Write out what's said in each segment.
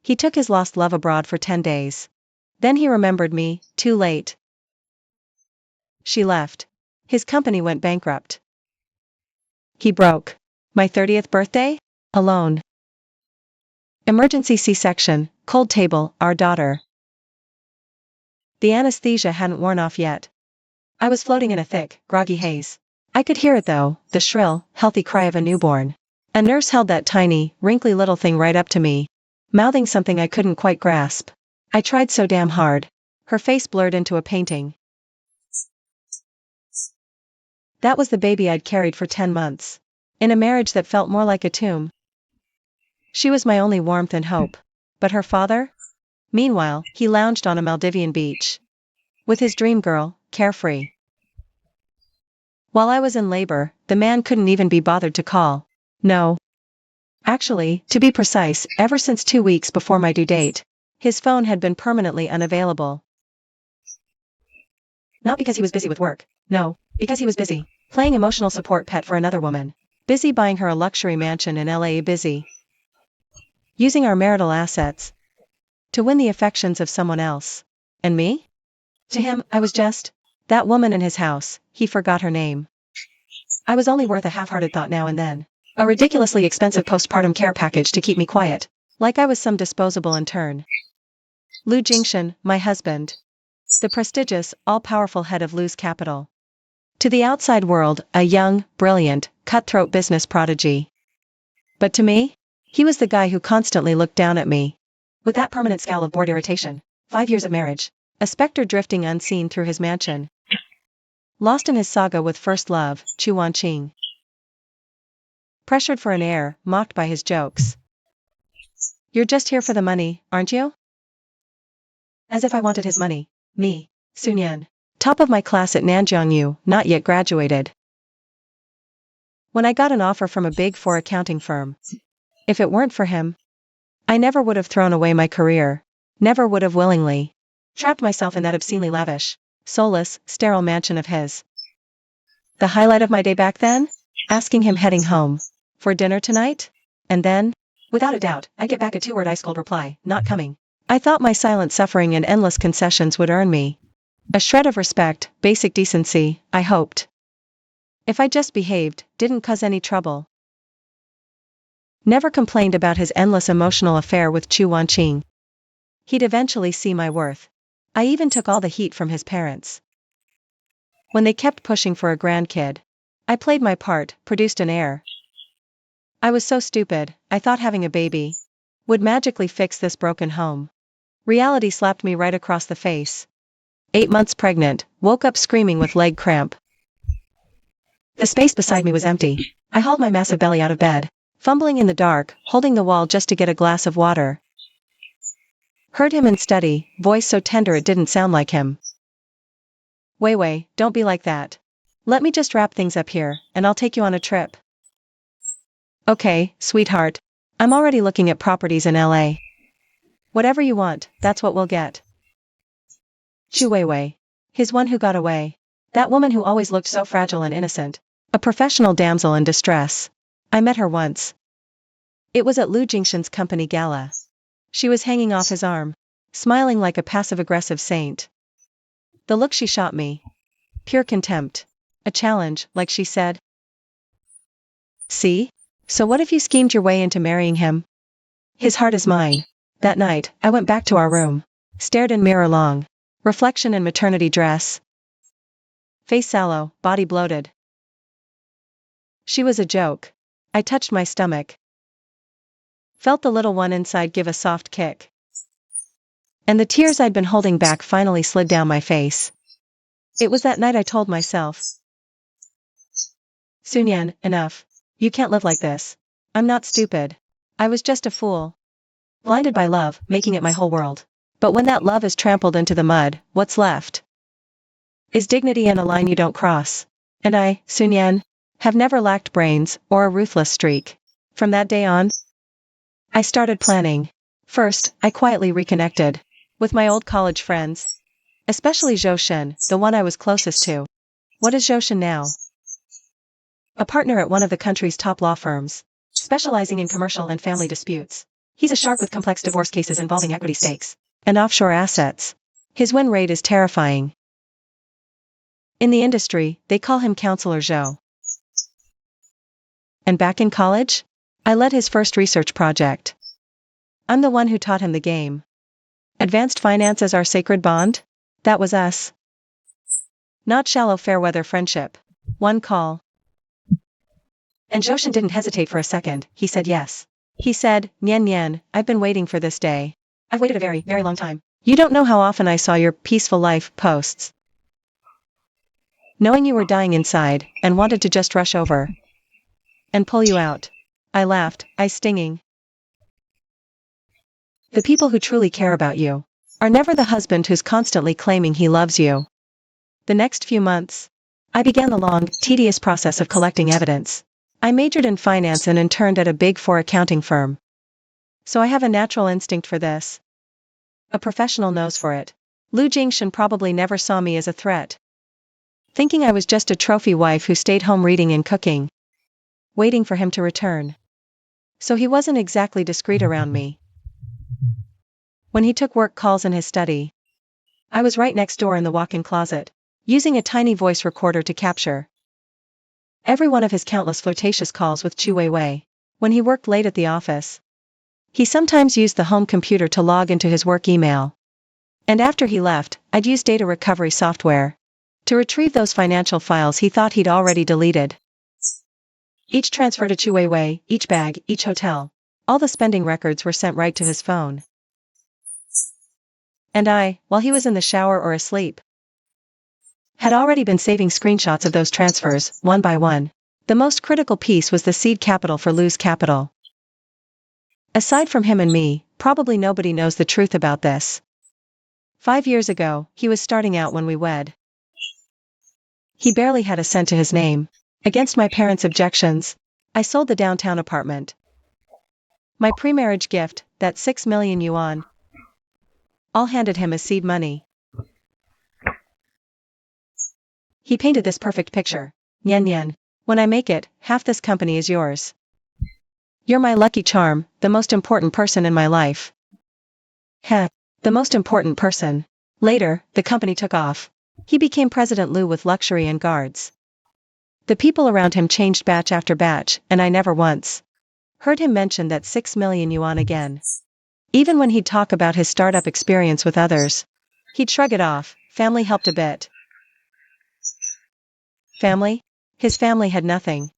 He took his lost love abroad for 10 days. Then he remembered me, too late. She left. His company went bankrupt. He broke. My 30th birthday? Alone. Emergency C-section, cold table, our daughter. The anesthesia hadn't worn off yet. I was floating in a thick, groggy haze. I could hear it though, the shrill, healthy cry of a newborn. A nurse held that tiny, wrinkly little thing right up to me, mouthing something I couldn't quite grasp. I tried so damn hard. Her face blurred into a painting. That was the baby I'd carried for 10 months. In a marriage that felt more like a tomb. She was my only warmth and hope. But her father? Meanwhile, he lounged on a Maldivian beach. With his dream girl, carefree. While I was in labor, the man couldn't even be bothered to call. No. Actually, to be precise, ever since 2 weeks before my due date, his phone had been permanently unavailable. Not because he was busy with work. No, because he was busy playing emotional support pet for another woman. Busy buying her a luxury mansion in LA. Busy using our marital assets to win the affections of someone else. And me? To him, I was just that woman in his house. He forgot her name. I was only worth a half-hearted thought now and then. A ridiculously expensive postpartum care package to keep me quiet, like I was some disposable intern. Lu Jingshan, my husband. The prestigious, all-powerful head of Lu's capital. To the outside world, a young, brilliant, cutthroat business prodigy. But to me? He was the guy who constantly looked down at me. With that permanent scowl of bored irritation. 5 years of marriage. A specter drifting unseen through his mansion. Lost in his saga with first love, Chu Wanqing. Pressured for an heir, mocked by his jokes. You're just here for the money, aren't you? As if I wanted his money. Me, Sun Yan. Top of my class at Nanjiangyu, not yet graduated. When I got an offer from a Big Four accounting firm. If it weren't for him, I never would have thrown away my career. Never would have willingly trapped myself in that obscenely lavish, soulless, sterile mansion of his. The highlight of my day back then? Asking him heading home. For dinner tonight? And then? Without a doubt, I'd get back a 2-word ice-cold reply, not coming. I thought my silent suffering and endless concessions would earn me a shred of respect, basic decency, I hoped. If I just behaved, didn't cause any trouble. Never complained about his endless emotional affair with Chu Wanqing. He'd eventually see my worth. I even took all the heat from his parents. When they kept pushing for a grandkid, I played my part, produced an heir. I was so stupid, I thought having a baby would magically fix this broken home. Reality slapped me right across the face. 8 months pregnant, woke up screaming with leg cramp. The space beside me was empty. I hauled my massive belly out of bed, fumbling in the dark, holding the wall just to get a glass of water. Heard him in study, voice so tender it didn't sound like him. Wei, don't be like that. Let me just wrap things up here, and I'll take you on a trip. Okay, sweetheart. I'm already looking at properties in LA. Whatever you want, that's what we'll get. Chu Wei. His one who got away. That woman who always looked so fragile and innocent. A professional damsel in distress. I met her once. It was at Lu Jingshan's company gala. She was hanging off his arm, smiling like a passive-aggressive saint. The look she shot me. Pure contempt. A challenge, like she said. See? So what if you schemed your way into marrying him? His heart is mine. That night, I went back to our room. Stared in mirror long. Reflection in maternity dress. Face sallow, body bloated. She was a joke. I touched my stomach. Felt the little one inside give a soft kick. And the tears I'd been holding back finally slid down my face. It was that night I told myself. Sun Yan, enough. You can't live like this. I'm not stupid. I was just a fool. Blinded by love, making it my whole world. But when that love is trampled into the mud, what's left? Is dignity and a line you don't cross. And I, Sun Yan, have never lacked brains, or a ruthless streak. From that day on, I started planning. First, I quietly reconnected with my old college friends. Especially Zhou Shen, the one I was closest to. What is Zhou Shen now? A partner at one of the country's top law firms, specializing in commercial and family disputes. He's a shark with complex divorce cases involving equity stakes and offshore assets. His win rate is terrifying. In the industry, they call him Counselor Joe. And back in college, I led his first research project. I'm the one who taught him the game. Advanced finance as our sacred bond? That was us. Not shallow fair-weather friendship. One call. And Joshin didn't hesitate for a second, he said yes. He said, Nyen Nyen, I've been waiting for this day. I've waited a very, very long time. You don't know how often I saw your peaceful life posts. Knowing you were dying inside, and wanted to just rush over and pull you out. I laughed, eyes stinging. The people who truly care about you are never the husband who's constantly claiming he loves you. The next few months, I began the long, tedious process of collecting evidence. I majored in finance and interned at a Big Four accounting firm. So I have a natural instinct for this. A professional knows for it. Lu Jingshan probably never saw me as a threat, thinking I was just a trophy wife who stayed home reading and cooking, waiting for him to return. So he wasn't exactly discreet around me. When he took work calls in his study, I was right next door in the walk-in closet, using a tiny voice recorder to capture every one of his countless flirtatious calls with Chu Weiwei. When he worked late at the office, he sometimes used the home computer to log into his work email. And after he left, I'd use data recovery software to retrieve those financial files he thought he'd already deleted. Each transfer to Chu Weiwei, each bag, each hotel, all the spending records were sent right to his phone. And I, while he was in the shower or asleep, had already been saving screenshots of those transfers, one by one. The most critical piece was the seed capital for Lu's capital. Aside from him and me, probably nobody knows the truth about this. 5 years ago, he was starting out when we wed. He barely had a cent to his name. Against my parents' objections, I sold the downtown apartment. My pre-marriage gift, that 6 million yuan, all handed him as seed money. He painted this perfect picture. Nyen Nyen, when I make it, half this company is yours. You're my lucky charm, the most important person in my life. Heh, the most important person. Later, the company took off. He became President Lu with luxury and guards. The people around him changed batch after batch, and I never once heard him mention that 6 million yuan again. Even when he'd talk about his startup experience with others, he'd shrug it off. Family helped a bit. Family? His family had nothing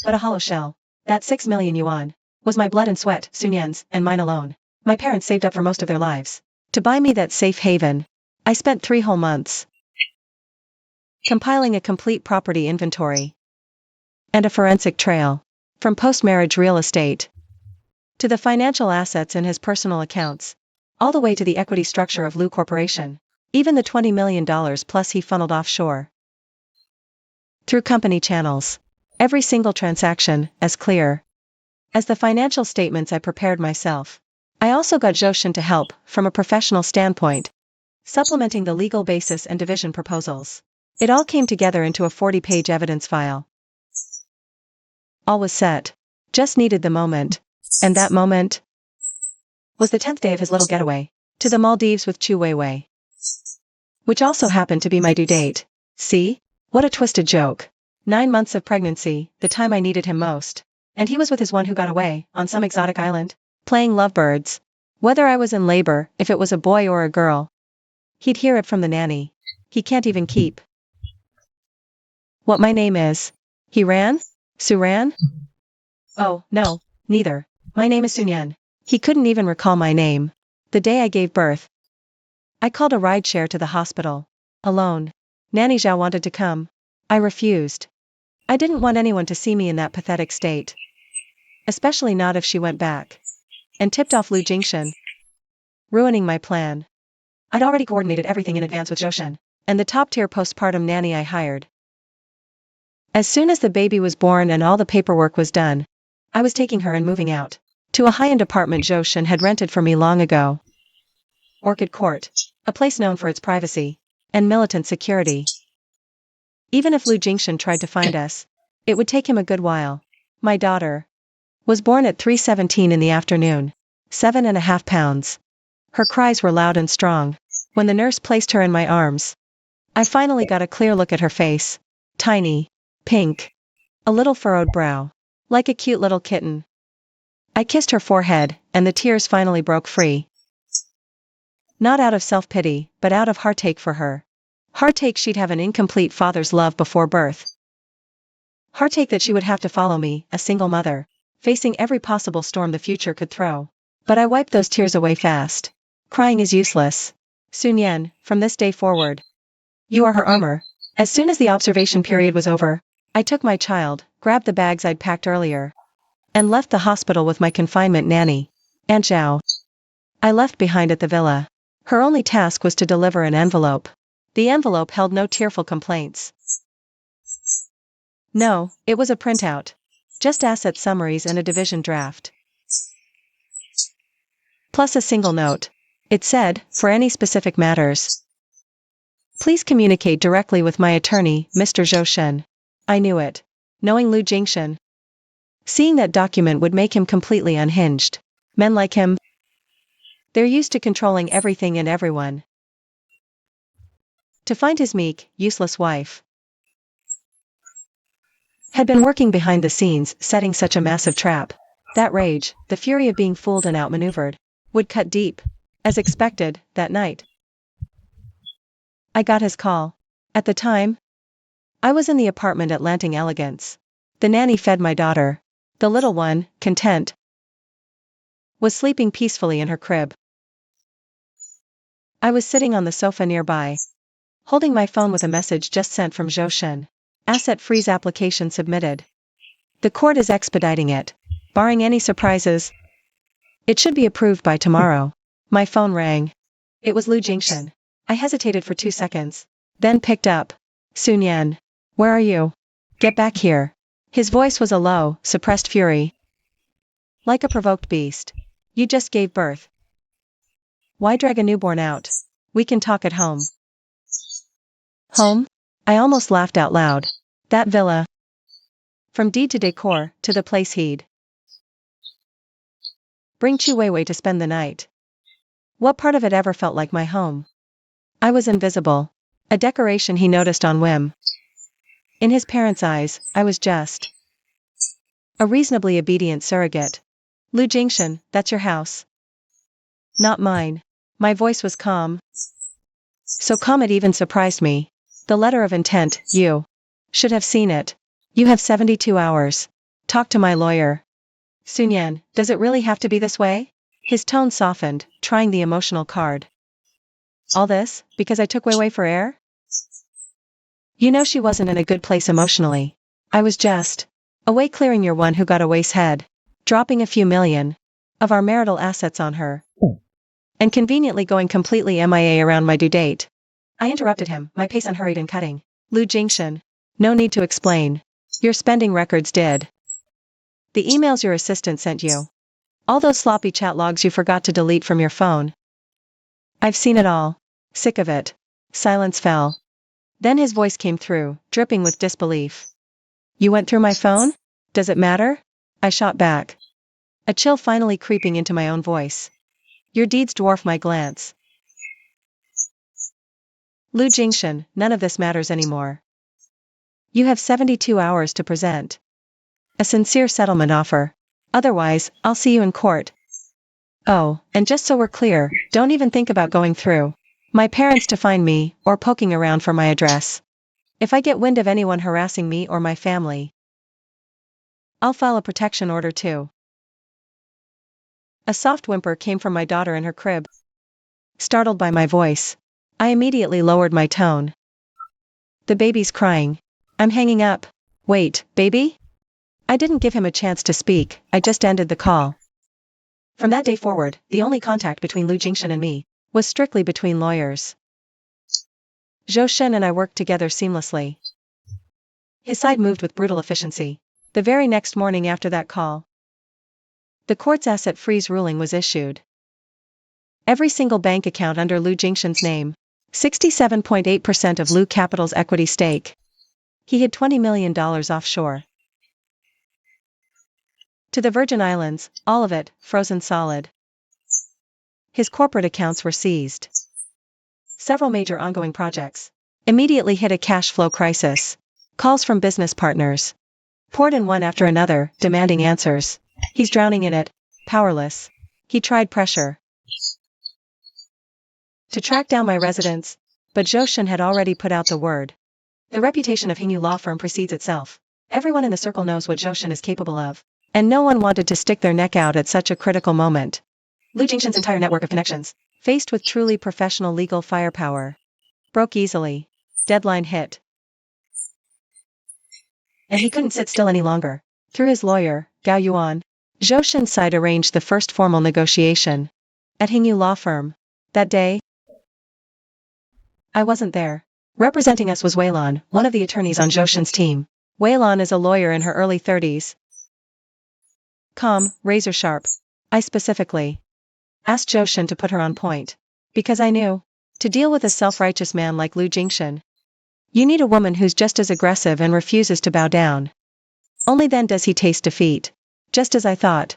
but a hollow shell. That 6 million yuan was my blood and sweat, Sun Yan's, and mine alone. My parents saved up for most of their lives to buy me that safe haven. I spent 3 whole months compiling a complete property inventory and a forensic trail, from post-marriage real estate to the financial assets in his personal accounts, all the way to the equity structure of Lu Corporation, even the $20 million plus he funneled offshore through company channels. Every single transaction, as clear as the financial statements I prepared myself. I also got Joshin to help, from a professional standpoint, supplementing the legal basis and division proposals. It all came together into a 40-page evidence file. All was set. Just needed the moment. And that moment was the 10th day of his little getaway to the Maldives with Chu Weiwei, which also happened to be my due date. See? What a twisted joke. 9 months of pregnancy, the time I needed him most. And he was with his one who got away, on some exotic island, playing lovebirds. Whether I was in labor, if it was a boy or a girl, he'd hear it from the nanny. He can't even keep what my name is. He ran? Suran? Oh, no, neither. My name is Sun Yan. He couldn't even recall my name. The day I gave birth, I called a rideshare to the hospital. Alone. Nanny Zhao wanted to come. I refused. I didn't want anyone to see me in that pathetic state. Especially not if she went back and tipped off Lu Jingshan, ruining my plan. I'd already coordinated everything in advance with Joshin and the top-tier postpartum nanny I hired. As soon as the baby was born and all the paperwork was done, I was taking her and moving out to a high-end apartment Joshin had rented for me long ago. Orchid Court, a place known for its privacy and militant security. Even if Lu Jingshan tried to find us, it would take him a good while. My daughter Was born at 3:17 in the afternoon. 7.5 pounds. Her cries were loud and strong. When the nurse placed her in my arms, I finally got a clear look at her face. Tiny. Pink. A little furrowed brow. Like a cute little kitten. I kissed her forehead, and the tears finally broke free. Not out of self-pity, but out of heartache for her. Heartache she'd have an incomplete father's love before birth. Heartache that she would have to follow me, a single mother, facing every possible storm the future could throw. But I wiped those tears away fast. Crying is useless. Sunyan, from this day forward, you are her armor. As soon as the observation period was over, I took my child, grabbed the bags I'd packed earlier, and left the hospital with my confinement nanny, Aunt Zhao. I left behind at the villa. Her only task was to deliver an envelope. The envelope held no tearful complaints. No, it was a printout. Just asset summaries and a division draft. Plus a single note. It said, for any specific matters, please communicate directly with my attorney, Mr. Zhou Shen. I knew it. Knowing Lu Jingshan. Seeing that document would make him completely unhinged. Men like him, they're used to controlling everything and everyone. To find his meek, useless wife had been working behind the scenes, setting such a massive trap. That rage, the fury of being fooled and outmaneuvered, would cut deep. As expected, that night, I got his call. At the time, I was in the apartment at Lanting Elegance. The nanny fed my daughter. The little one, content, was sleeping peacefully in her crib. I was sitting on the sofa nearby, holding my phone with a message just sent from Zhou Shen. Asset freeze application submitted. The court is expediting it. Barring any surprises, it should be approved by tomorrow. My phone rang. It was Lu Jingshan. I hesitated for 2 seconds, then picked up. Sunyan. Where are you? Get back here. His voice was a low, suppressed fury. Like a provoked beast. You just gave birth. Why drag a newborn out? We can talk at home. Home? I almost laughed out loud. That villa. From deed to decor, to the place he'd bring Chu Weiwei to spend the night. What part of it ever felt like my home? I was invisible. A decoration he noticed on whim. In his parents' eyes, I was just a reasonably obedient surrogate. Lu Jingshan, that's your house. Not mine. My voice was calm. So calm it even surprised me. The letter of intent, you should have seen it. You have 72 hours. Talk to my lawyer. Sunyan, does it really have to be this way? His tone softened, trying the emotional card. All this, because I took Weiwei for air? You know she wasn't in a good place emotionally. I was just away clearing your one who got away's head. Dropping a few million of our marital assets on her. And conveniently going completely MIA around my due date. I interrupted him, my pace unhurried and cutting. Lu Jingshan. No need to explain. Your spending records did. The emails your assistant sent you. All those sloppy chat logs you forgot to delete from your phone. I've seen it all. Sick of it. Silence fell. Then his voice came through, dripping with disbelief. You went through my phone? Does it matter? I shot back. A chill finally creeping into my own voice. Your deeds dwarf my glance. Lu Jingshan, none of this matters anymore. You have 72 hours to present a sincere settlement offer. Otherwise, I'll see you in court. Oh, and just so we're clear, don't even think about going through my parents to find me, or poking around for my address. If I get wind of anyone harassing me or my family, I'll file a protection order too. A soft whimper came from my daughter in her crib. Startled by my voice, I immediately lowered my tone. The baby's crying. I'm hanging up. Wait, baby? I didn't give him a chance to speak, I just ended the call. From that day forward, the only contact between Lu Jingshan and me was strictly between lawyers. Zhou Shen and I worked together seamlessly. His side moved with brutal efficiency. The very next morning after that call, the court's asset freeze ruling was issued. Every single bank account under Lu Jingshan's name, 67.8% of Lu Capital's equity stake. He hid $20 million offshore. To the Virgin Islands, all of it, frozen solid. His corporate accounts were seized. Several major ongoing projects immediately hit a cash flow crisis. Calls from business partners poured in one after another, demanding answers. He's drowning in it, powerless. He tried pressure to track down my residence, but Joshin had already put out the word. The reputation of Hingyu law firm precedes itself. Everyone in the circle knows what Joshin is capable of, and no one wanted to stick their neck out at such a critical moment. Lu Jingshan's entire network of connections, faced with truly professional legal firepower, broke easily. Deadline hit. And he couldn't sit still any longer. Through his lawyer, Gao Yuan, Joshin's side arranged the first formal negotiation at Hingyu law firm. That day, I wasn't there. Representing us was Weilan, one of the attorneys on Joshin's team. Weilan is a lawyer in her early 30s. Calm, razor sharp. I specifically asked Joshin to put her on point. Because I knew, to deal with a self-righteous man like Lu Jingshan, you need a woman who's just as aggressive and refuses to bow down. Only then does he taste defeat. Just as I thought.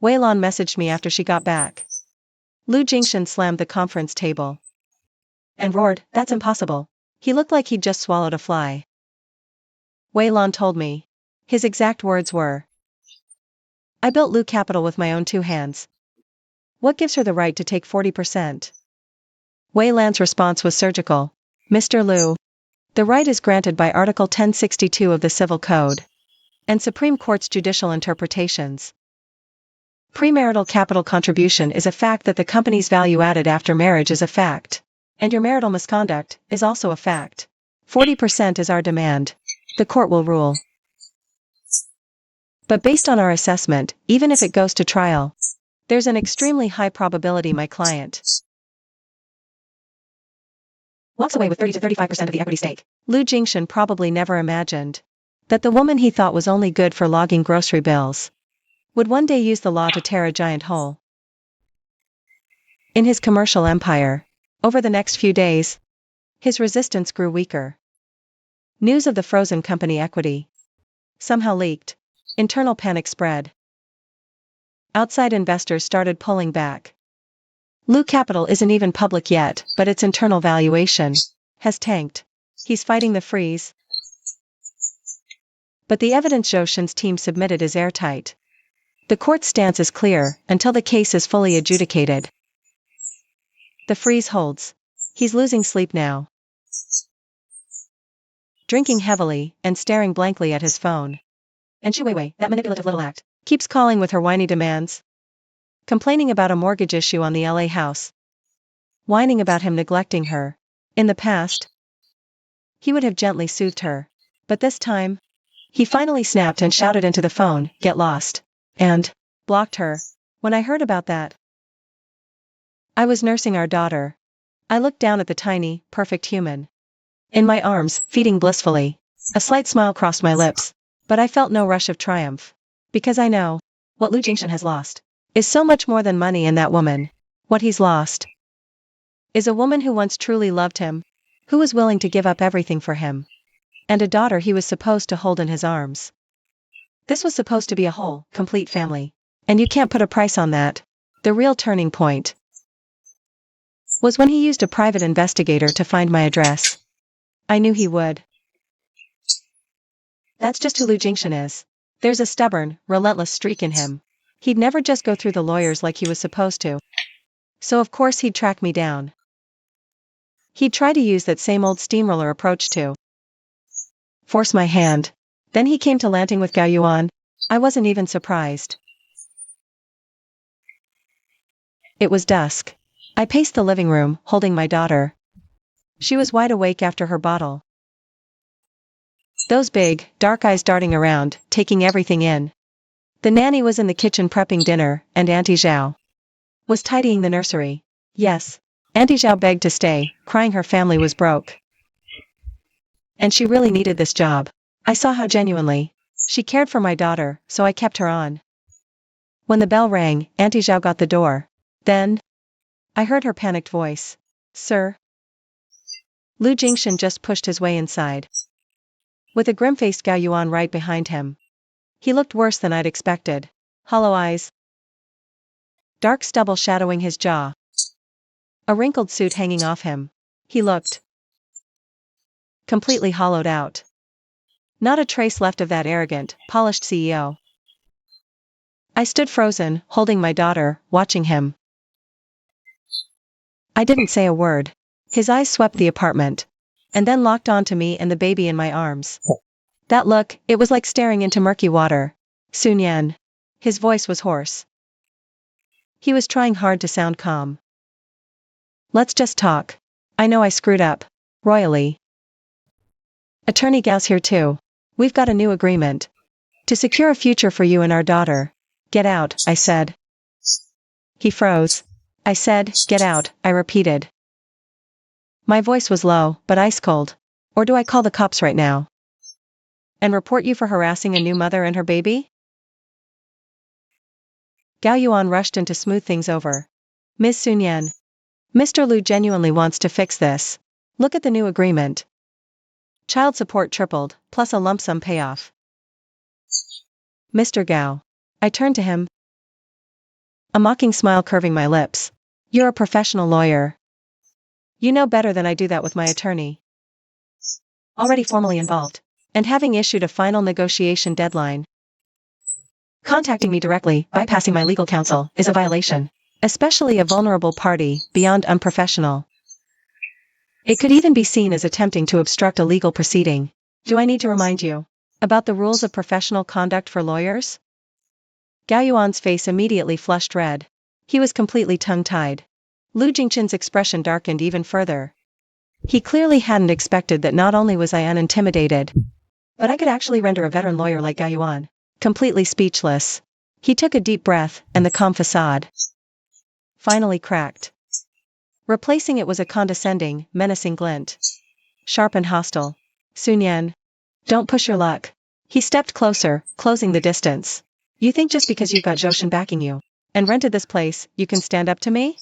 Weilan messaged me after she got back. Lu Jingshan slammed the conference table and roared, "That's impossible." He looked like he'd just swallowed a fly. Weilan told me. His exact words were, "I built Lu Capital with my own 2 hands. What gives her the right to take 40%? Weilan's response was surgical. "Mr. Lu, the right is granted by Article 1062 of the Civil Code and Supreme Court's judicial interpretations. Premarital capital contribution is a fact that the company's value added after marriage is a fact. And your marital misconduct is also a fact. 40% is our demand. The court will rule. But based on our assessment, even if it goes to trial, there's an extremely high probability my client walks away with 30 to 35% of the equity stake." Lu Jingshan probably never imagined that the woman he thought was only good for logging grocery bills would one day use the law to tear a giant hole in his commercial empire. Over the next few days, his resistance grew weaker. News of the frozen company equity somehow leaked. Internal panic spread. Outside investors started pulling back. Lu Capital isn't even public yet, but its internal valuation has tanked. He's fighting the freeze. But the evidence Joshin's team submitted is airtight. The court's stance is clear until the case is fully adjudicated. The freeze holds. He's losing sleep now, drinking heavily and staring blankly at his phone. And Shu Weiwei, that manipulative little act, keeps calling with her whiny demands. Complaining about a mortgage issue on the LA house. Whining about him neglecting her. In the past, he would have gently soothed her. But this time, he finally snapped and shouted into the phone, "Get lost," and blocked her. When I heard about that, I was nursing our daughter. I looked down at the tiny, perfect human in my arms, feeding blissfully. A slight smile crossed my lips, but I felt no rush of triumph. Because I know, what Lu Jingshan has lost is so much more than money in that woman. What he's lost is a woman who once truly loved him, who was willing to give up everything for him, and a daughter he was supposed to hold in his arms. This was supposed to be a whole, complete family. And you can't put a price on that. The real turning point was when he used a private investigator to find my address. I knew he would. That's just who Lu Jingshan is. There's a stubborn, relentless streak in him. He'd never just go through the lawyers like he was supposed to. So of course he'd track me down. He'd try to use that same old steamroller approach to force my hand. Then he came to landing with Gao Yuan. I wasn't even surprised. It was dusk. I paced the living room, holding my daughter. She was wide awake after her bottle. Those big, dark eyes darting around, taking everything in. The nanny was in the kitchen prepping dinner, and Auntie Zhao was tidying the nursery. Yes, Auntie Zhao begged to stay, crying her family was broke. And she really needed this job. I saw how genuinely she cared for my daughter, so I kept her on. When the bell rang, Auntie Zhao got the door. Then I heard her panicked voice. "Sir?" Lu Jingshan just pushed his way inside, with a grim-faced Gao Yuan right behind him. He looked worse than I'd expected. Hollow eyes. Dark stubble shadowing his jaw. A wrinkled suit hanging off him. He looked completely hollowed out. Not a trace left of that arrogant, polished CEO. I stood frozen, holding my daughter, watching him. I didn't say a word. His eyes swept the apartment, and then locked onto me and the baby in my arms. That look, it was like staring into murky water. Sun Yan. His voice was hoarse. He was trying hard to sound calm. Let's just talk. I know I screwed up. Royally. Attorney Gao's here too. We've got a new agreement. To secure a future for you and our daughter. Get out, I said. He froze. I said, get out, I repeated. My voice was low, but ice cold. Or do I call the cops right now? And report you for harassing a new mother and her baby? Gao Yuan rushed in to smooth things over. Ms. Sun Yan. Mr. Liu genuinely wants to fix this. Look at the new agreement. Child support tripled, plus a lump sum payoff. Mr. Gao. I turned to him. A mocking smile curving my lips. You're a professional lawyer. You know better than I do that with my attorney. Already formally involved. And having issued a final negotiation deadline. Contacting me directly, bypassing my legal counsel, is a violation. Especially a vulnerable party, beyond unprofessional. It could even be seen as attempting to obstruct a legal proceeding. Do I need to remind you about the rules of professional conduct for lawyers? Gao Yuan's face immediately flushed red. He was completely tongue-tied. Lu Jingchen's expression darkened even further. He clearly hadn't expected that not only was I unintimidated, but I could actually render a veteran lawyer like Gao Yuan completely speechless. He took a deep breath, and the calm facade finally cracked. Replacing it was a condescending, menacing glint. Sharp and hostile. Sun Yan. Don't push your luck. He stepped closer, closing the distance. You think just because you've got Zhoushan backing you, and rented this place, you can stand up to me?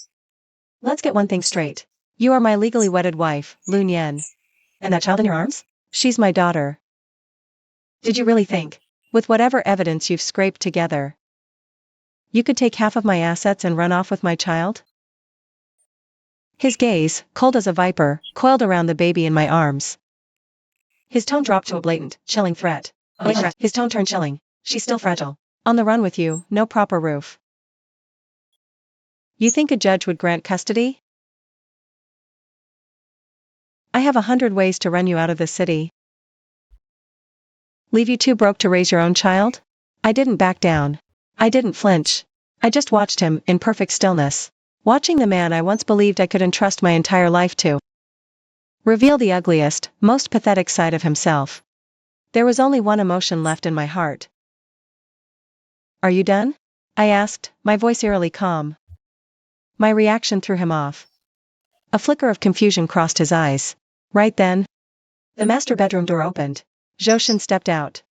Let's get one thing straight. You are my legally wedded wife, Lun Yan. And that child in your arms? She's my daughter. Did you really think, with whatever evidence you've scraped together, you could take half of my assets and run off with my child? His gaze, cold as a viper, coiled around the baby in my arms. His tone dropped to a blatant, chilling threat. His tone turned chilling. She's still fragile. On the run with you, no proper roof. You think a judge would grant custody? I have 100 ways to run you out of this city. Leave you too broke to raise your own child? I didn't back down. I didn't flinch. I just watched him, in perfect stillness. Watching the man I once believed I could entrust my entire life to reveal the ugliest, most pathetic side of himself. There was only one emotion left in my heart. Are you done? I asked, my voice eerily calm. My reaction threw him off. A flicker of confusion crossed his eyes. Right then, the master bedroom door opened. Zhoushan stepped out.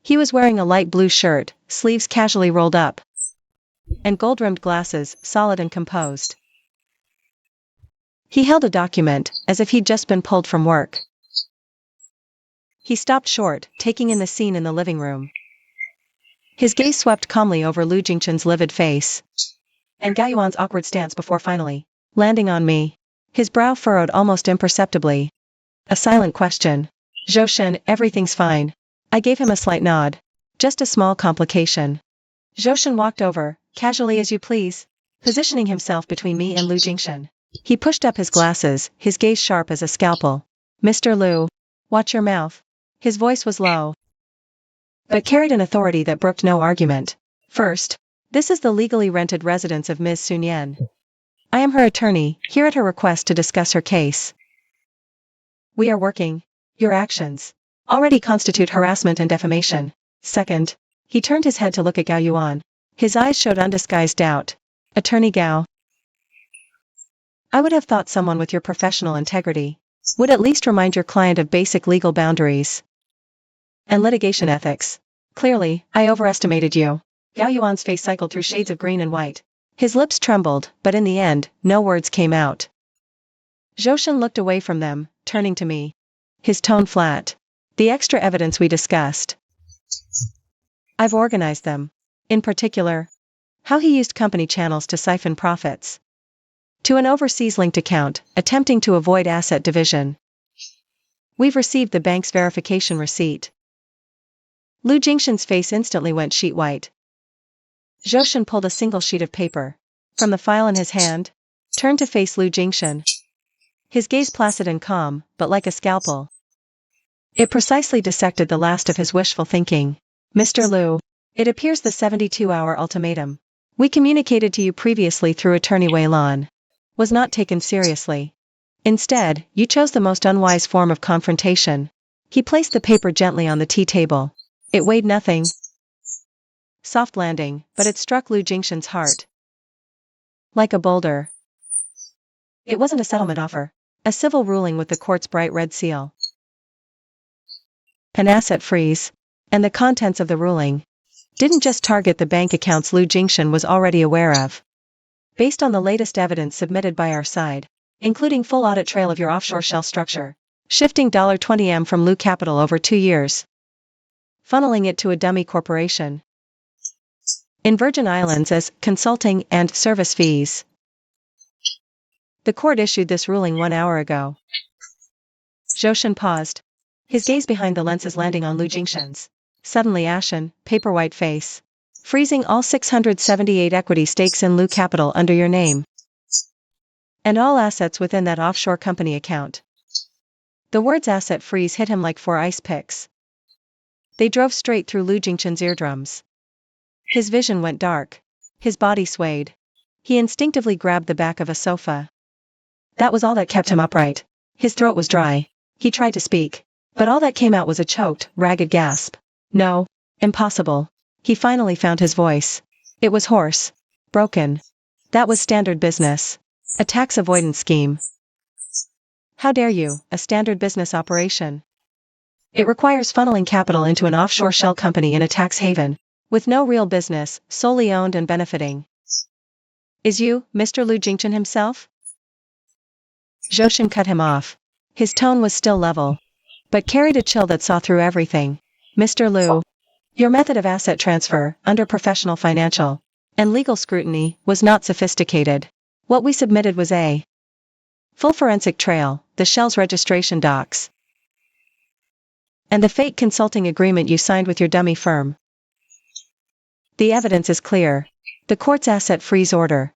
He was wearing a light blue shirt, sleeves casually rolled up, and gold-rimmed glasses, solid and composed. He held a document, as if he'd just been pulled from work. He stopped short, taking in the scene in the living room. His gaze swept calmly over Lu Jingchen's livid face, and Gao Yuan's awkward stance before finally landing on me. His brow furrowed almost imperceptibly. A silent question. Zhoushan, everything's fine. I gave him a slight nod. Just a small complication. Zhoushan walked over, casually as you please, positioning himself between me and Lu Jingchen. He pushed up his glasses, his gaze sharp as a scalpel. Mr. Liu, watch your mouth. His voice was low, but carried an authority that brooked no argument. First, this is the legally rented residence of Ms. Sun Yan. I am her attorney, here at her request to discuss her case. We are working. Your actions already constitute harassment and defamation. Second, he turned his head to look at Gao Yuan. His eyes showed undisguised doubt. Attorney Gao, I would have thought someone with your professional integrity would at least remind your client of basic legal boundaries and litigation ethics. Clearly, I overestimated you. Gao Yuan's face cycled through shades of green and white. His lips trembled, but in the end, no words came out. Zhoushan looked away from them, turning to me. His tone flat. The extra evidence we discussed. I've organized them. In particular, how he used company channels to siphon profits to an overseas linked account, attempting to avoid asset division. We've received the bank's verification receipt. Lu Jingshan's face instantly went sheet white. Zhoushan pulled a single sheet of paper from the file in his hand, turned to face Lu Jingshan. His gaze placid and calm, but like a scalpel. It precisely dissected the last of his wishful thinking. Mr. Lu, it appears the 72-hour ultimatum we communicated to you previously through attorney Wei Lan was not taken seriously. Instead, you chose the most unwise form of confrontation. He placed the paper gently on the tea table. It weighed nothing. Soft landing, but it struck Lu Jingshan's heart like a boulder. It wasn't a settlement offer, a civil ruling with the court's bright red seal. An asset freeze, and the contents of the ruling didn't just target the bank accounts Lu Jingshan was already aware of. Based on the latest evidence submitted by our side, including full audit trail of your offshore shell structure, shifting $20M from Lu Capital over 2 years, funneling it to a dummy corporation in Virgin Islands as consulting and service fees. The court issued this ruling 1 hour ago. Zhoushan paused, his gaze behind the lenses landing on Lu Jingshan's suddenly ashen, paper-white face. Freezing all 678 equity stakes in Lu Capital under your name. And all assets within that offshore company account. The words asset freeze hit him like 4 ice picks. They drove straight through Lu Jingshan's eardrums. His vision went dark. His body swayed. He instinctively grabbed the back of a sofa. That was all that kept him upright. His throat was dry. He tried to speak, but all that came out was a choked, ragged gasp. No, impossible. He finally found his voice. It was hoarse. Broken. That was standard business. A tax avoidance scheme. How dare you, a standard business operation. It requires funneling capital into an offshore shell company in a tax haven, with no real business, solely owned and benefiting. Is you, Mr. Lu Jingshan himself? Zhoushan cut him off. His tone was still level, but carried a chill that saw through everything. Mr. Lu, your method of asset transfer, under professional financial and legal scrutiny, was not sophisticated. What we submitted was a full forensic trail, the shell's registration docs, and the fake consulting agreement you signed with your dummy firm. The evidence is clear. The court's asset freeze order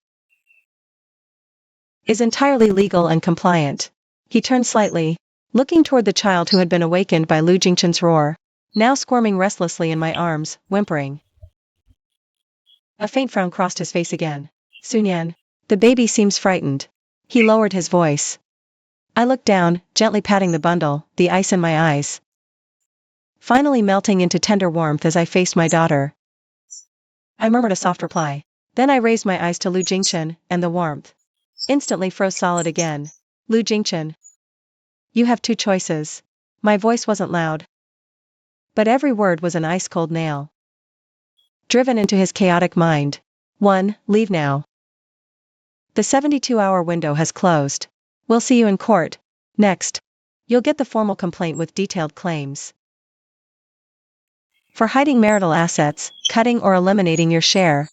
is entirely legal and compliant. He turned slightly, looking toward the child who had been awakened by Lu Jingshan's roar, now squirming restlessly in my arms, whimpering. A faint frown crossed his face again. Sunyan, the baby seems frightened. He lowered his voice. I looked down, gently patting the bundle, the ice in my eyes finally melting into tender warmth as I faced my daughter. I murmured a soft reply. Then I raised my eyes to Lu Jingshan, and the warmth instantly froze solid again. Lu Jingshan, you have 2 choices. My voice wasn't loud, but every word was an ice-cold nail driven into his chaotic mind. 1. Leave now. The 72-hour window has closed. We'll see you in court. Next, you'll get the formal complaint with detailed claims for hiding marital assets, cutting or eliminating your share,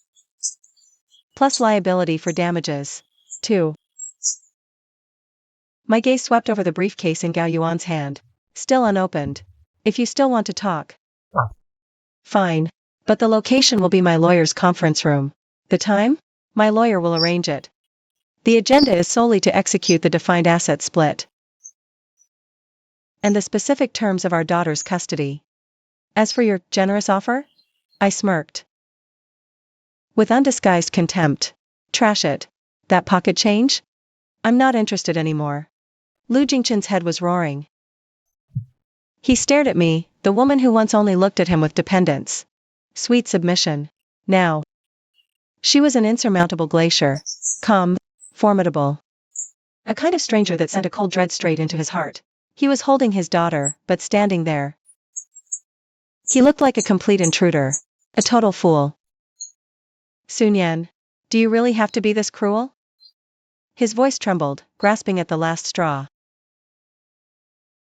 plus liability for damages. 2. My gaze swept over the briefcase in Gao Yuan's hand, still unopened. If you still want to talk. Fine. But the location will be my lawyer's conference room. The time? My lawyer will arrange it. The agenda is solely to execute the defined asset split and the specific terms of our daughter's custody. As for your generous offer? I smirked with undisguised contempt. Trash it. That pocket change? I'm not interested anymore. Lu Jingshan's head was roaring. He stared at me, the woman who once only looked at him with dependence. Sweet submission. Now, she was an insurmountable glacier. Calm, formidable. A kind of stranger that sent a cold dread straight into his heart. He was holding his daughter, but standing there. He looked like a complete intruder. A total fool. Sunyan, do you really have to be this cruel? His voice trembled, grasping at the last straw.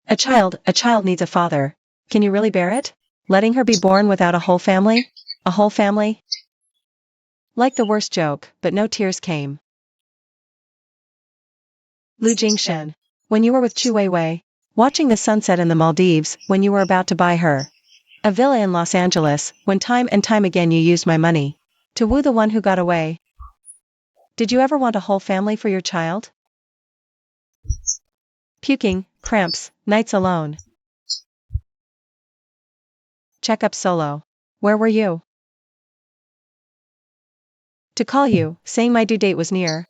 A child needs a father. Can you really bear it? Letting her be born without a whole family? A whole family? Like the worst joke, but no tears came. Lu Jingshen. When you were with Chu Weiwei, watching the sunset in the Maldives, when you were about to buy her a villa in Los Angeles, when time and time again you used my money to woo the one who got away. Did you ever want a whole family for your child? Puking, cramps, nights alone. Checkup solo. Where were you? To call you, saying my due date was near.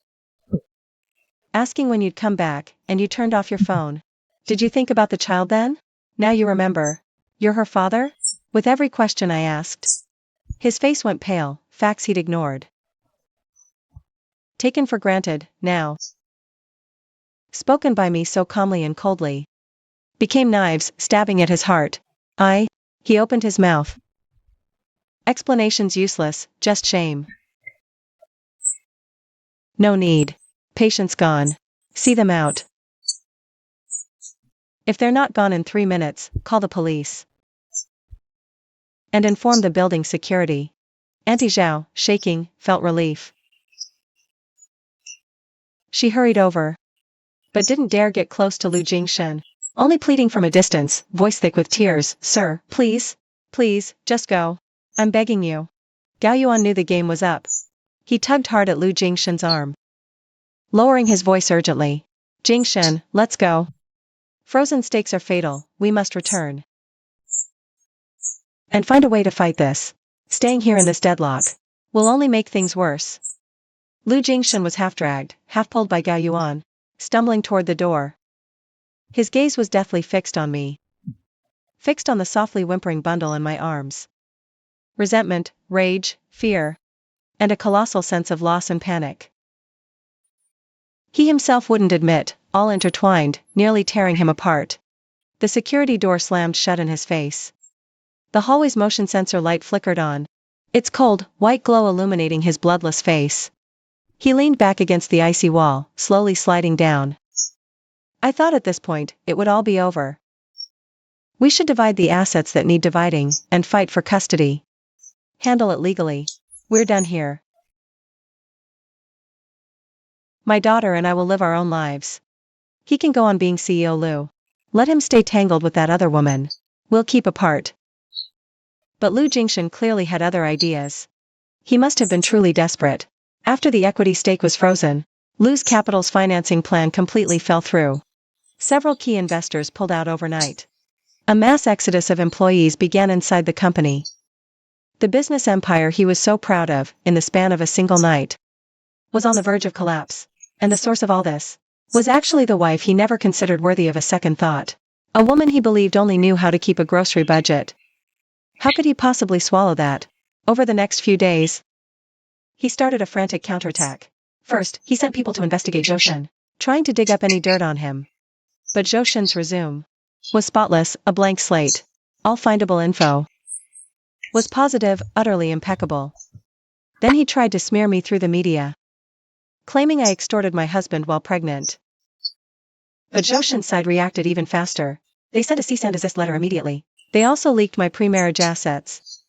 Asking when you'd come back, and you turned off your phone. Did you think about the child then? Now you remember. You're her father? With every question I asked. His face went pale, facts he'd ignored. Taken for granted, now. Spoken by me so calmly and coldly. Became knives, stabbing at his heart. He opened his mouth. Explanations useless, just shame. No need. Patience gone. See them out. If they're not gone in 3 minutes, call the police. And inform the building security. Auntie Zhao, shaking, felt relief. She hurried over. But didn't dare get close to Lu Jingshen. Only pleading from a distance, voice thick with tears, "Sir, please, just go. I'm begging you." Gao Yuan knew the game was up. He tugged hard at Lu Jingshen's arm. Lowering his voice urgently. "Jingshen, let's go. Frozen stakes are fatal, we must return. And find a way to fight this. Staying here in this deadlock will only make things worse." Lu Jingshen was half dragged, half pulled by Gao Yuan, stumbling toward the door. His gaze was deathly fixed on me. Fixed on the softly whimpering bundle in my arms. Resentment, rage, fear. And a colossal sense of loss and panic. He himself wouldn't admit, all intertwined, nearly tearing him apart. The security door slammed shut in his face. The hallway's motion sensor light flickered on. Its cold, white glow illuminating his bloodless face. He leaned back against the icy wall, slowly sliding down. I thought at this point, it would all be over. We should divide the assets that need dividing, and fight for custody. Handle it legally. We're done here. My daughter and I will live our own lives. He can go on being CEO Lu. Let him stay tangled with that other woman. We'll keep apart. But Lu Jingshen clearly had other ideas. He must have been truly desperate. After the equity stake was frozen, Lu's Capital's financing plan completely fell through. Several key investors pulled out overnight. A mass exodus of employees began inside the company. The business empire he was so proud of, in the span of a single night, was on the verge of collapse. And the source of all this was actually the wife he never considered worthy of a second thought. A woman he believed only knew how to keep a grocery budget. How could he possibly swallow that? Over the next few days, he started a frantic counterattack. First, he sent people to investigate Zhou Shen, trying to dig up any dirt on him. But Zhou Shen's resume was spotless, a blank slate. All findable info was positive, utterly impeccable. Then he tried to smear me through the media, claiming I extorted my husband while pregnant. But Zhou Shen's side reacted even faster. They sent a cease and desist letter immediately. They also leaked my pre-marriage assets,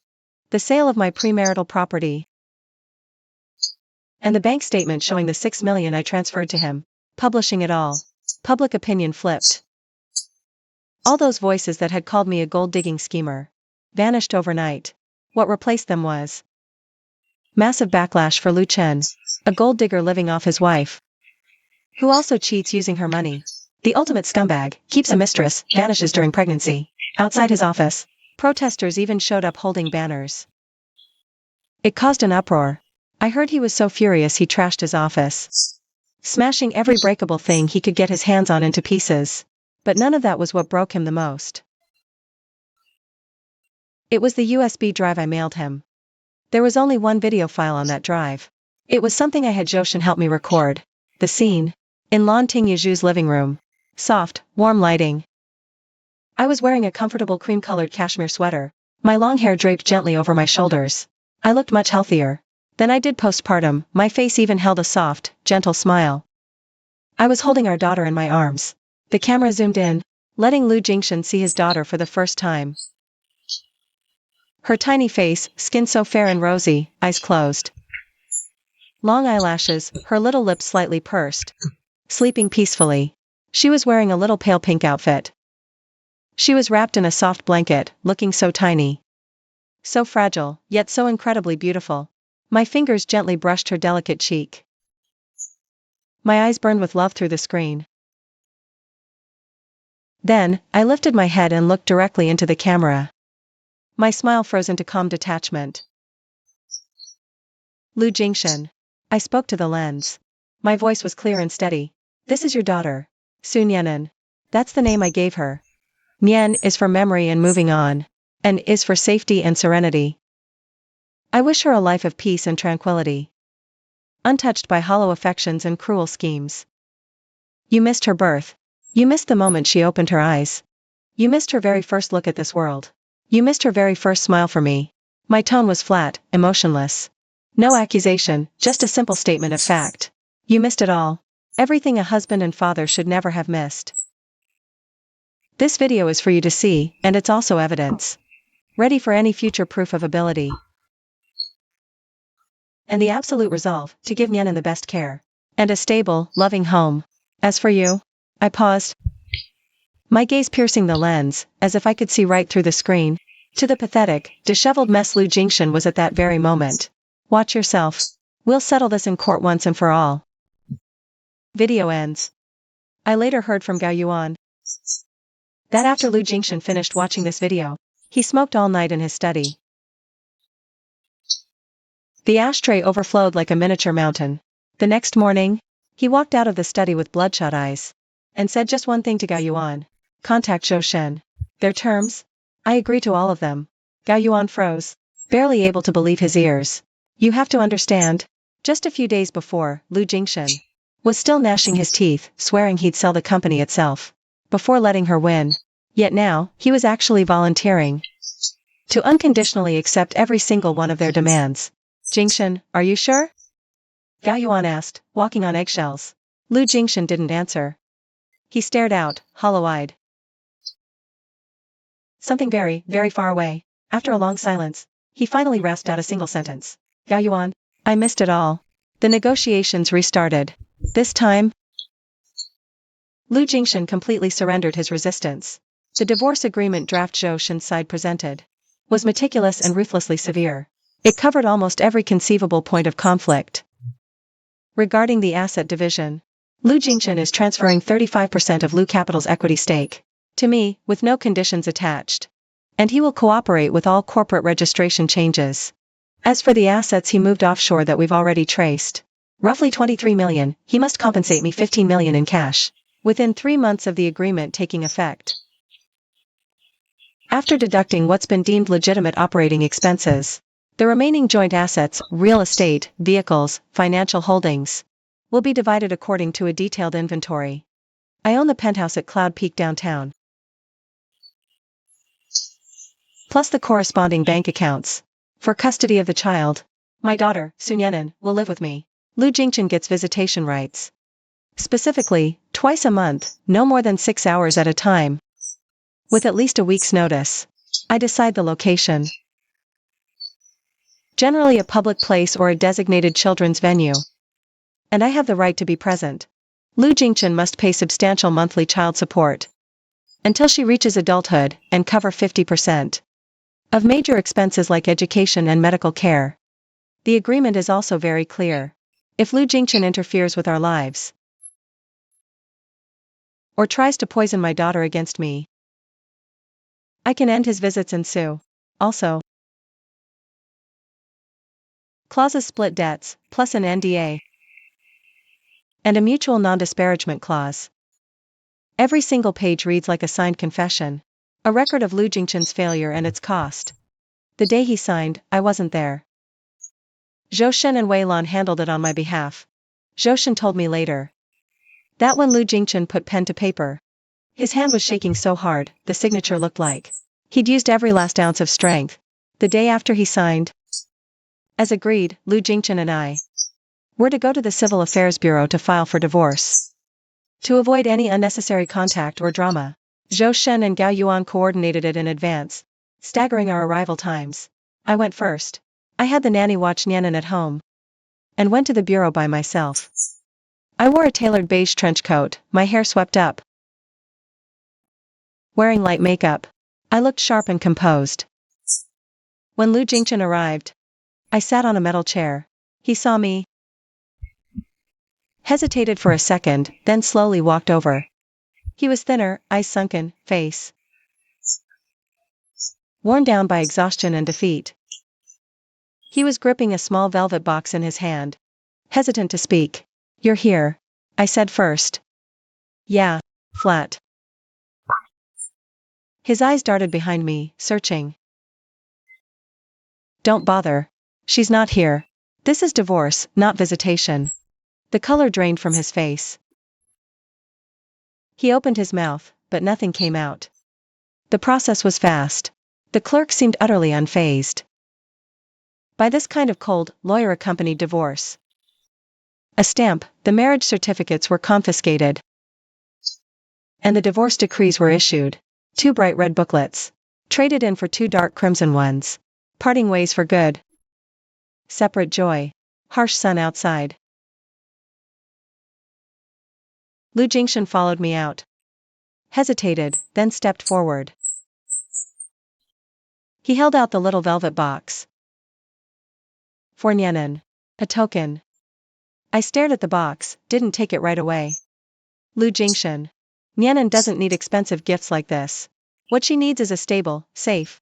the sale of my premarital property, and the bank statement showing the $6 million I transferred to him. Publishing it all. Public opinion flipped. All those voices that had called me a gold-digging schemer vanished overnight. What replaced them was massive backlash for Lu Chen, a gold digger living off his wife, who also cheats using her money. The ultimate scumbag, keeps a mistress, vanishes during pregnancy. Outside his office, protesters even showed up holding banners. It caused an uproar. I heard he was so furious he trashed his office, smashing every breakable thing he could get his hands on into pieces. But none of that was what broke him the most. It was the USB drive I mailed him. There was only one video file on that drive. It was something I had Zhou Shen help me record. The scene in Lan Tingyaju's living room. Soft, warm lighting. I was wearing a comfortable cream-colored cashmere sweater, my long hair draped gently over my shoulders. I looked much healthier than I did postpartum, my face even held a soft, gentle smile. I was holding our daughter in my arms. The camera zoomed in, letting Lu Jingshen see his daughter for the first time. Her tiny face, skin so fair and rosy, eyes closed. Long eyelashes, her little lips slightly pursed. Sleeping peacefully. She was wearing a little pale pink outfit. She was wrapped in a soft blanket, looking so tiny. So fragile, yet so incredibly beautiful. My fingers gently brushed her delicate cheek. My eyes burned with love through the screen. Then, I lifted my head and looked directly into the camera. My smile froze into calm detachment. Lu Jingshan. I spoke to the lens. My voice was clear and steady. This is your daughter. Sun Yenan. That's the name I gave her. Nian is for memory and moving on. And is for safety and serenity. I wish her a life of peace and tranquility. Untouched by hollow affections and cruel schemes. You missed her birth. You missed the moment she opened her eyes. You missed her very first look at this world. You missed her very first smile for me. My tone was flat, emotionless. No accusation, just a simple statement of fact. You missed it all. Everything a husband and father should never have missed. This video is for you to see, and it's also evidence. Ready for any future proof of ability. And the absolute resolve to give Nianan the best care. And a stable, loving home. As for you, I paused. My gaze piercing the lens, as if I could see right through the screen. To the pathetic, disheveled mess Lu Jingshan was at that very moment. Watch yourself. We'll settle this in court once and for all. Video ends. I later heard from Gao Yuan that after Lu Jingshan finished watching this video, he smoked all night in his study. The ashtray overflowed like a miniature mountain. The next morning, he walked out of the study with bloodshot eyes. And said just one thing to Gao Yuan. Contact Zhou Shen. Their terms? I agree to all of them. Gao Yuan froze. Barely able to believe his ears. You have to understand. Just a few days before, Lu Jingshan was still gnashing his teeth, swearing he'd sell the company itself. Before letting her win. Yet now, he was actually volunteering to unconditionally accept every single one of their demands. Jingshan, are you sure? Gao Yuan asked, walking on eggshells. Lu Jingshan didn't answer. He stared out, hollow-eyed. Something very, very far away. After a long silence, he finally rasped out a single sentence. Gao Yuan, I missed it all. The negotiations restarted. This time, Lu Jingshan completely surrendered his resistance. The divorce agreement draft Zhou Shen's side presented was meticulous and ruthlessly severe. It covered almost every conceivable point of conflict. Regarding the asset division, Lu Jingshan is transferring 35% of Lu Capital's equity stake to me, with no conditions attached. And he will cooperate with all corporate registration changes. As for the assets he moved offshore that we've already traced, roughly 23 million, he must compensate me 15 million in cash, within 3 months of the agreement taking effect. After deducting what's been deemed legitimate operating expenses, the remaining joint assets, real estate, vehicles, financial holdings, will be divided according to a detailed inventory. I own the penthouse at Cloud Peak downtown, plus the corresponding bank accounts. For custody of the child, my daughter, Sun Yenan, will live with me. Lu Jingshan gets visitation rights. Specifically, twice a month, no more than 6 hours at a time. With at least a week's notice. I decide the location. Generally a public place or a designated children's venue. And I have the right to be present. Lu Jingshan must pay substantial monthly child support until she reaches adulthood, and cover 50% of major expenses like education and medical care. The agreement is also very clear. If Lu Jingshan interferes with our lives, or tries to poison my daughter against me, I can end his visits and sue. Also, clauses split debts, plus an NDA, and a mutual non-disparagement clause. Every single page reads like a signed confession. A record of Lu Jingshan's failure and its cost. The day he signed, I wasn't there. Zhou Shen and Wei Lan handled it on my behalf. Zhou Shen told me later that when Lu Jingshan put pen to paper, his hand was shaking so hard, the signature looked like he'd used every last ounce of strength. The day after he signed, as agreed, Lu Jingshan and I were to go to the Civil Affairs Bureau to file for divorce. To avoid any unnecessary contact or drama, Zhou Shen and Gao Yuan coordinated it in advance, staggering our arrival times. I went first. I had the nanny watch Nyanan at home. And went to the bureau by myself. I wore a tailored beige trench coat, my hair swept up. Wearing light makeup. I looked sharp and composed. When Lu Jingchen arrived, I sat on a metal chair. He saw me, hesitated for a second, then slowly walked over. He was thinner, eyes sunken, face worn down by exhaustion and defeat. He was gripping a small velvet box in his hand, hesitant to speak. "You're here," I said first. "Yeah," flat. His eyes darted behind me, searching. "Don't bother. She's not here. This is divorce, not visitation." The color drained from his face. He opened his mouth, but nothing came out. The process was fast. The clerk seemed utterly unfazed by this kind of cold, lawyer-accompanied divorce. A stamp, the marriage certificates were confiscated, and the divorce decrees were issued. 2 bright red booklets, traded in for 2 dark crimson ones. Parting ways for good. Separate joy. Harsh sun outside. Lu Jingchen followed me out. Hesitated, then stepped forward. He held out the little velvet box. "For Nyanan. A token." I stared at the box, didn't take it right away. "Lu Jingchen. Nyanan doesn't need expensive gifts like this. What she needs is a stable, safe,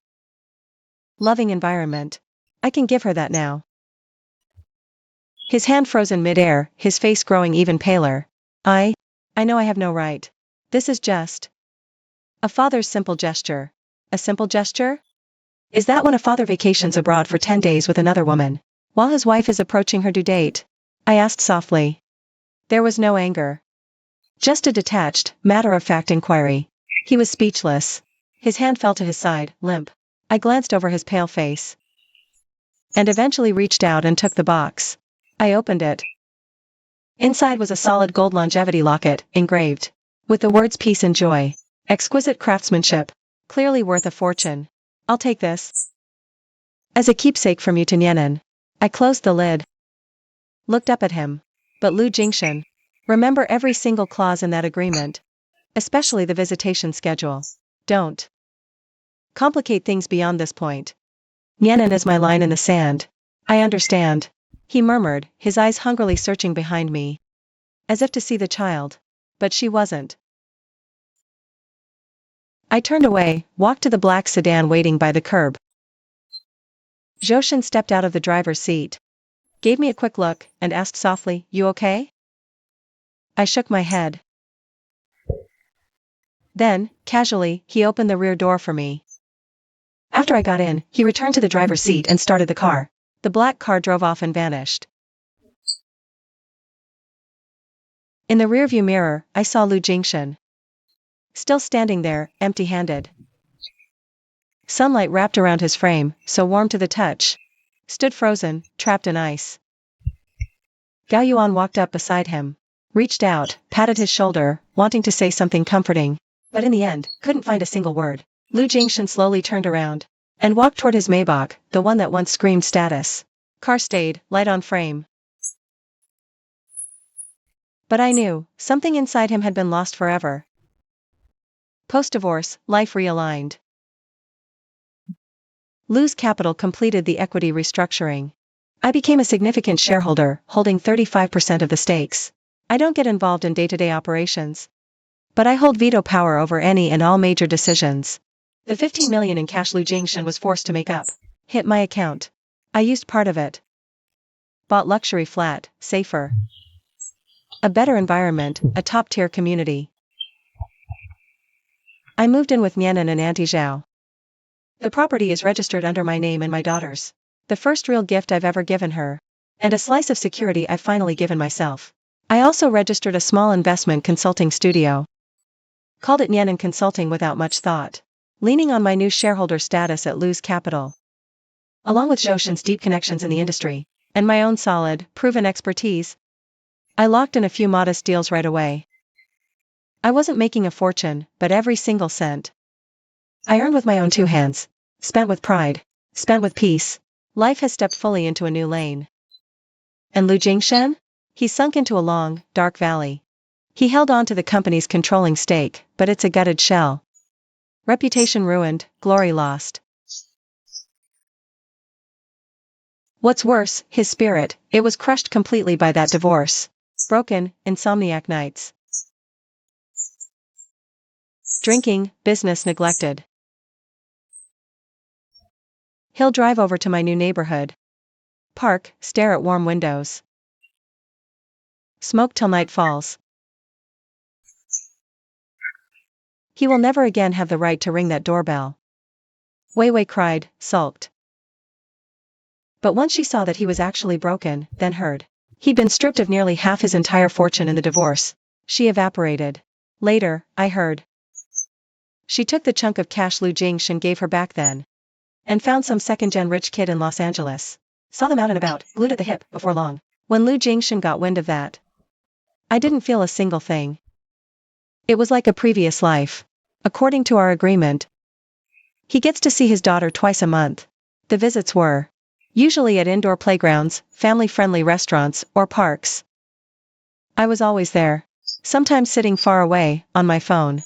loving environment. I can give her that now." His hand froze in midair, his face growing even paler. I know I have no right. This is just a father's simple gesture." "A simple gesture? Is that when a father vacations abroad for 10 days with another woman, while his wife is approaching her due date?" I asked softly. There was no anger. Just a detached, matter-of-fact inquiry. He was speechless. His hand fell to his side, limp. I glanced over his pale face, and eventually reached out and took the box. I opened it. Inside was a solid gold longevity locket, engraved with the words peace and joy. Exquisite craftsmanship. Clearly worth a fortune. "I'll take this as a keepsake from you to Nyanan." I closed the lid. Looked up at him. "But Lu Jingchen, remember every single clause in that agreement. Especially the visitation schedule. Don't complicate things beyond this point. Nyanan is my line in the sand." "I understand," he murmured, his eyes hungrily searching behind me, as if to see the child. But she wasn't. I turned away, walked to the black sedan waiting by the curb. Zhoshen stepped out of the driver's seat, gave me a quick look, and asked softly, "You okay?" I shook my head. Then, casually, he opened the rear door for me. After I got in, he returned to the driver's seat and started the car. The black car drove off and vanished. In the rearview mirror, I saw Lu Jingchen, still standing there, empty-handed. Sunlight wrapped around his frame, so warm to the touch. Stood frozen, trapped in ice. Gao Yuan walked up beside him. Reached out, patted his shoulder, wanting to say something comforting. But in the end, couldn't find a single word. Lu Jingchen slowly turned around and walked toward his Maybach, the one that once screamed status. Car stayed, light on frame. But I knew, something inside him had been lost forever. Post-divorce, life realigned. Lu's capital completed the equity restructuring. I became a significant shareholder, holding 35% of the stakes. I don't get involved in day-to-day operations, but I hold veto power over any and all major decisions. The 15 million in cash Lu Jingchen was forced to make up hit my account. I used part of it. Bought luxury flat, safer, a better environment, a top-tier community. I moved in with Nyanan and Auntie Zhao. The property is registered under my name and my daughter's. The first real gift I've ever given her. And a slice of security I've finally given myself. I also registered a small investment consulting studio. Called it Nyanan Consulting without much thought. Leaning on my new shareholder status at Lu's capital, along with Zhoshen's deep connections in the industry, and my own solid, proven expertise, I locked in a few modest deals right away. I wasn't making a fortune, but every single cent I earned with my own 2 hands, spent with pride. spent with peace. Life has stepped fully into a new lane. And Lu Jingshan? He sunk into a long, dark valley. He held on to the company's controlling stake, but it's a gutted shell. Reputation ruined, glory lost. What's worse, his spirit, it was crushed completely by that divorce. Broken, insomniac nights. Drinking, business neglected. He'll drive over to my new neighborhood. Park, stare at warm windows. Smoke till night falls. He will never again have the right to ring that doorbell. Wei Wei cried, sulked. But once she saw that he was actually broken, then heard. He'd been stripped of nearly half his entire fortune in the divorce. She evaporated. Later, I heard. She took the chunk of cash Lu Jingshan gave her back then. And found some second-gen rich kid in Los Angeles. Saw them out and about, glued at the hip, before long. When Lu Jingshan got wind of that, I didn't feel a single thing. It was like a previous life. According to our agreement, he gets to see his daughter twice a month. The visits were usually at indoor playgrounds, family-friendly restaurants, or parks. I was always there. Sometimes sitting far away, on my phone.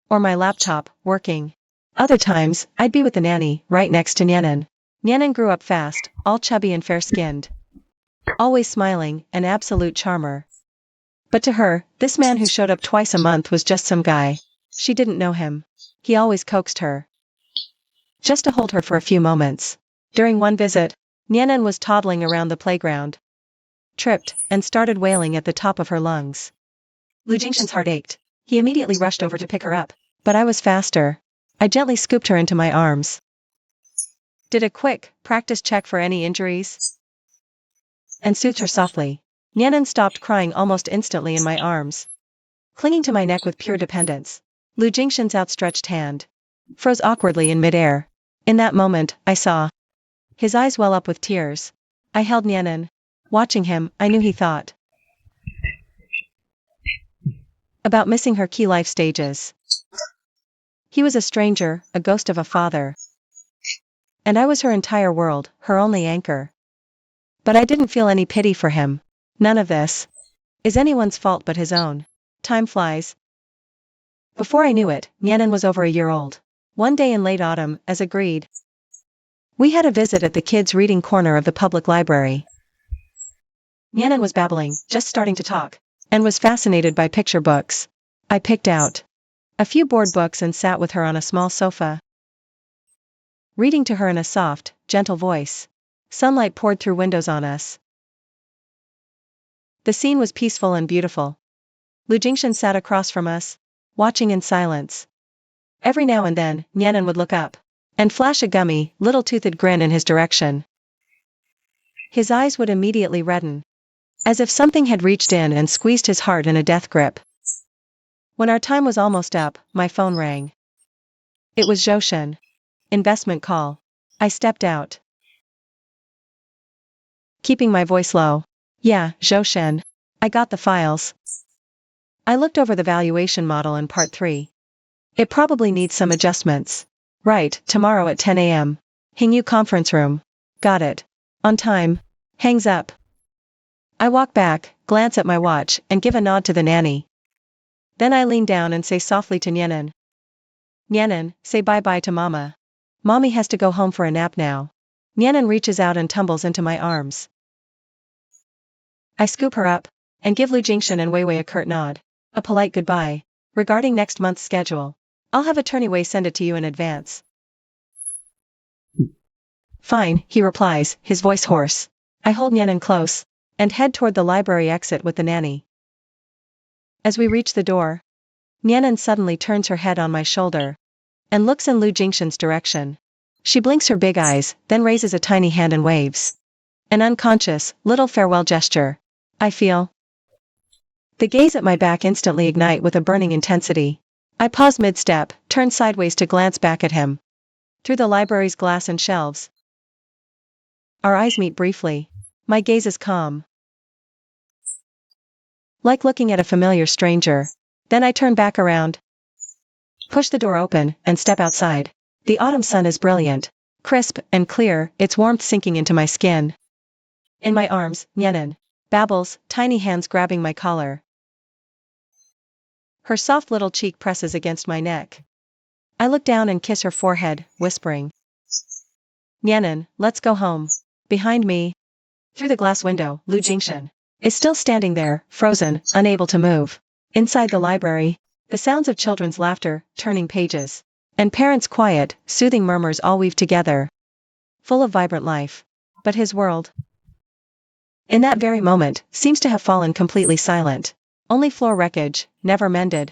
Or my laptop, working. Other times, I'd be with the nanny, right next to Nianan. Nianan grew up fast, all chubby and fair-skinned. Always smiling, an absolute charmer. But to her, this man who showed up twice a month was just some guy. She didn't know him. He always coaxed her. Just to hold her for a few moments. During one visit, Nianan was toddling around the playground. Tripped, and started wailing at the top of her lungs. Lu Jingshan's heart ached. He immediately rushed over to pick her up. But I was faster. I gently scooped her into my arms. Did a quick, practice check for any injuries. And soothed her softly. Nianan stopped crying almost instantly in my arms. Clinging to my neck with pure dependence. Lu Jingshan's outstretched hand froze awkwardly in midair. In that moment, I saw his eyes well up with tears. I held Nianan. Watching him, I knew he thought about missing her key life stages. He was a stranger, a ghost of a father. And I was her entire world, her only anchor. But I didn't feel any pity for him. None of this is anyone's fault but his own. Time flies. Before I knew it, Nianan was over a year old. One day in late autumn, as agreed, we had a visit at the kids' reading corner of the public library. Nianan was babbling, just starting to talk, and was fascinated by picture books. I picked out a few board books and sat with her on a small sofa, reading to her in a soft, gentle voice. Sunlight poured through windows on us. The scene was peaceful and beautiful. Lu Jingshan sat across from us, watching in silence. Every now and then, Nianan would look up and flash a gummy, little-toothed grin in his direction. His eyes would immediately redden, as if something had reached in and squeezed his heart in a death grip. When our time was almost up, my phone rang. It was Zhoushan. Investment call. I stepped out, keeping my voice low. Yeah, Zhoushan. I got the files. I looked over the valuation model in part 3. It probably needs some adjustments. Right, tomorrow at 10 a.m. Hingyu conference room. Got it. On time. Hangs up. I walk back, glance at my watch, and give a nod to the nanny. Then I lean down and say softly to Nianan. Nianan, say bye-bye to Mama. Mommy has to go home for a nap now. Nianan reaches out and tumbles into my arms. I scoop her up, and give Lu Jingshan and Wei Wei a curt nod. A polite goodbye. Regarding next month's schedule, I'll have Attorney Wei send it to you in advance. Fine, he replies, his voice hoarse. I hold Nianan close, and head toward the library exit with the nanny. As we reach the door, Nianan suddenly turns her head on my shoulder, and looks in Lu Jingshan's direction. She blinks her big eyes, then raises a tiny hand and waves. An unconscious, little farewell gesture. I feel the gaze at my back instantly ignite with a burning intensity. I pause mid-step, turn sideways to glance back at him. Through the library's glass and shelves, our eyes meet briefly. My gaze is calm, like looking at a familiar stranger. Then I turn back around, push the door open, and step outside. The autumn sun is brilliant, Crisp and clear, its warmth sinking into my skin. In my arms, Nyenin babbles, tiny hands grabbing my collar. Her soft little cheek presses against my neck. I look down and kiss her forehead, whispering, Nyenin, let's go home. Behind me, through the glass window, Lu Jingshan is still standing there, frozen, unable to move. Inside the library, the sounds of children's laughter, turning pages, and parents' quiet, soothing murmurs all weave together, full of vibrant life. But his world, in that very moment, seems to have fallen completely silent. Only floor wreckage, never mended,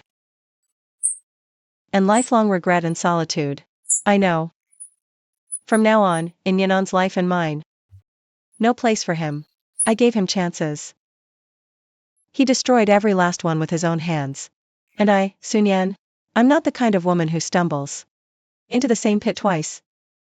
and lifelong regret and solitude. I know. From now on, in Yanan's life and mine, no place for him. I gave him chances. He destroyed every last one with his own hands. And I, Sunyan, I'm not the kind of woman who stumbles into the same pit twice.